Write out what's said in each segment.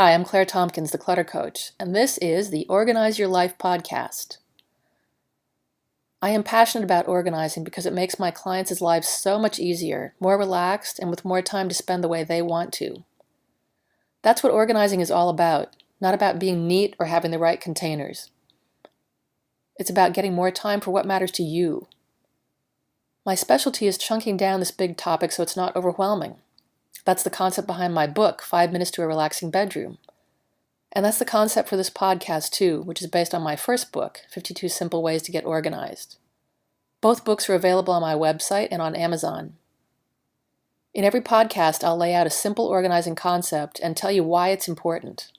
Hi, I'm Claire Tompkins, the Clutter Coach, and this is the Organize Your Life podcast. I am passionate about organizing because it makes my clients' lives so much easier, more relaxed, and with more time to spend the way they want to. That's what organizing is all about, not about being neat or having the right containers. It's about getting more time for what matters to you. My specialty is chunking down this big topic so it's not overwhelming. That's the concept behind my book, 5 Minutes to a Relaxing Bedroom. And that's the concept for this podcast too, which is based on my first book, 52 Simple Ways to Get Organized. Both books are available on my website and on Amazon. In every podcast, I'll lay out a simple organizing concept and tell you why it's important.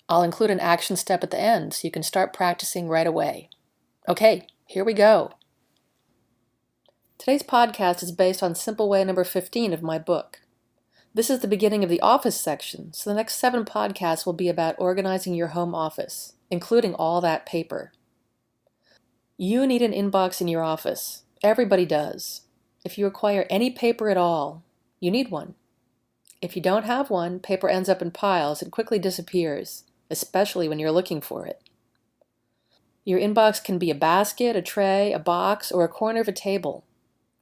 I'll include an action step at the end so you can start practicing right away. Okay, here we go. Today's podcast is based on simple way number 15 of my book. This is the beginning of the office section, so the next 7 podcasts will be about organizing your home office, including all that paper. You need an inbox in your office. Everybody does. If you require any paper at all, you need one. If you don't have one, paper ends up in piles and quickly disappears, especially when you're looking for it. Your inbox can be a basket, a tray, a box, or a corner of a table.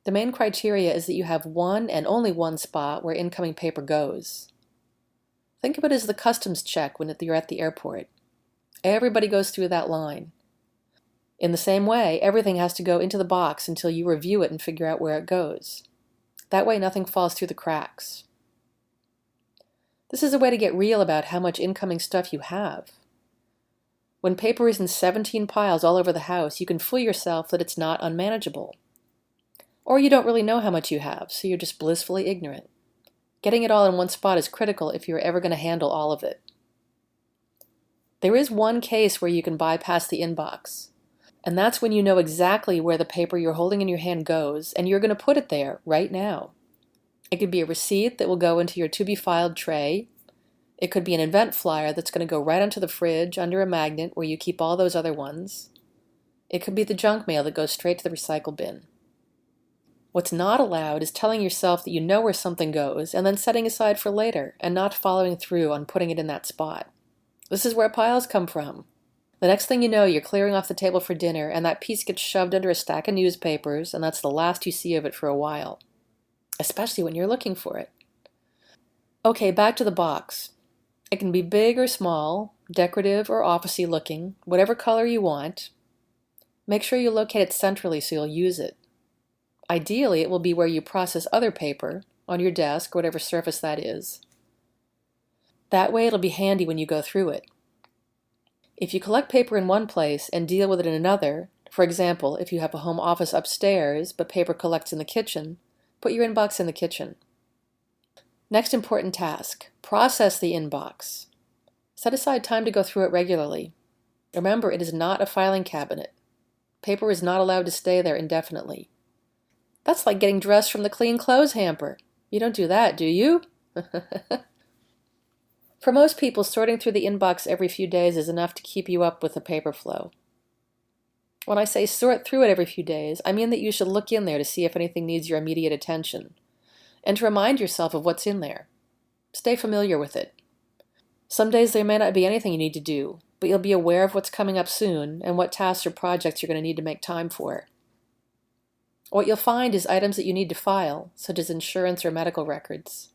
The main criteria is that you have one and only one spot where incoming paper goes. Think of it as the customs check when you're at the airport. Everybody goes through that line. In the same way, everything has to go into the box until you review it and figure out where it goes. That way nothing falls through the cracks. This is a way to get real about how much incoming stuff you have. When paper is in 17 piles all over the house, you can fool yourself that it's not unmanageable. Or you don't really know how much you have, so you're just blissfully ignorant. Getting it all in one spot is critical if you're ever going to handle all of it. There is one case where you can bypass the inbox, and that's when you know exactly where the paper you're holding in your hand goes, and you're going to put it there right now. It could be a receipt that will go into your to-be-filed tray. It could be an event flyer that's going to go right onto the fridge under a magnet where you keep all those other ones. It could be the junk mail that goes straight to the recycle bin. What's not allowed is telling yourself that you know where something goes and then setting aside for later and not following through on putting it in that spot. This is where piles come from. The next thing you know, you're clearing off the table for dinner and that piece gets shoved under a stack of newspapers and that's the last you see of it for a while, especially when you're looking for it. Okay, back to the box. It can be big or small, decorative or officey looking, whatever color you want. Make sure you locate it centrally so you'll use it. Ideally, it will be where you process other paper, on your desk, whatever surface that is. That way it'll be handy when you go through it. If you collect paper in one place and deal with it in another, for example, if you have a home office upstairs but paper collects in the kitchen, put your inbox in the kitchen. Next important task, process the inbox. Set aside time to go through it regularly. Remember, it is not a filing cabinet. Paper is not allowed to stay there indefinitely. That's like getting dressed from the clean clothes hamper. You don't do that, do you? For most people, sorting through the inbox every few days is enough to keep you up with the paper flow. When I say sort through it every few days, I mean that you should look in there to see if anything needs your immediate attention, and to remind yourself of what's in there. Stay familiar with it. Some days there may not be anything you need to do, but you'll be aware of what's coming up soon and what tasks or projects you're going to need to make time for. What you'll find is items that you need to file, such as insurance or medical records.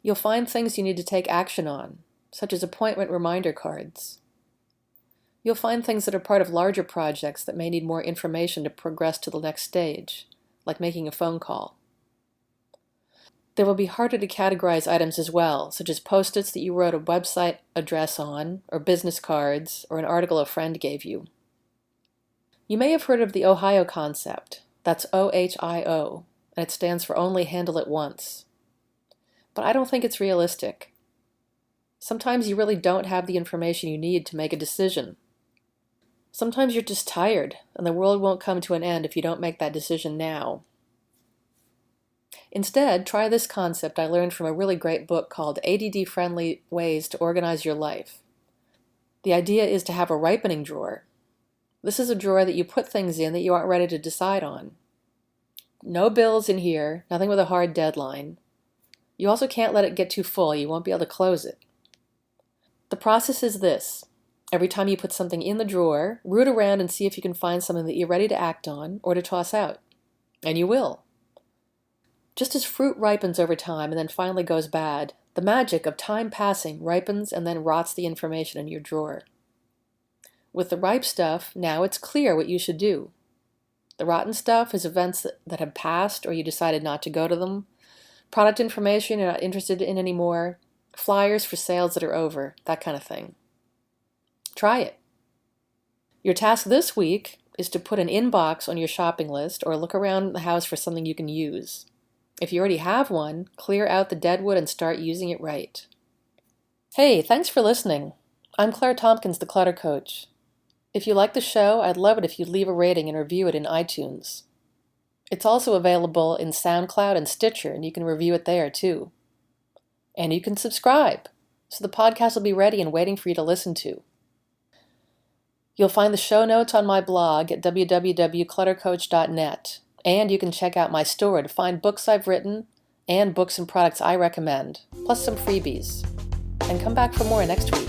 You'll find things you need to take action on, such as appointment reminder cards. You'll find things that are part of larger projects that may need more information to progress to the next stage, like making a phone call. There will be harder to categorize items as well, such as Post-its that you wrote a website address on, or business cards, or an article a friend gave you. You may have heard of the Ohio concept. That's OHIO, and it stands for Only Handle It Once. But I don't think it's realistic. Sometimes you really don't have the information you need to make a decision. Sometimes you're just tired, and the world won't come to an end if you don't make that decision now. Instead, try this concept I learned from a really great book called ADD-Friendly Ways to Organize Your Life. The idea is to have a ripening drawer. This is a drawer that you put things in that you aren't ready to decide on. No bills in here, nothing with a hard deadline. You also can't let it get too full, you won't be able to close it. The process is this. Every time you put something in the drawer, root around and see if you can find something that you're ready to act on or to toss out. And you will. Just as fruit ripens over time and then finally goes bad, the magic of time passing ripens and then rots the information in your drawer. With the ripe stuff, now it's clear what you should do. The rotten stuff is events that have passed or you decided not to go to them, product information you're not interested in anymore, flyers for sales that are over, that kind of thing. Try it. Your task this week is to put an inbox on your shopping list or look around the house for something you can use. If you already have one, clear out the deadwood and start using it right. Hey, thanks for listening. I'm Claire Tompkins, the Clutter Coach. If you like the show, I'd love it if you'd leave a rating and review it in iTunes. It's also available in SoundCloud and Stitcher, and you can review it there too. And you can subscribe, so the podcast will be ready and waiting for you to listen to. You'll find the show notes on my blog at www.cluttercoach.net, and you can check out my store to find books I've written and books and products I recommend, plus some freebies. And come back for more next week.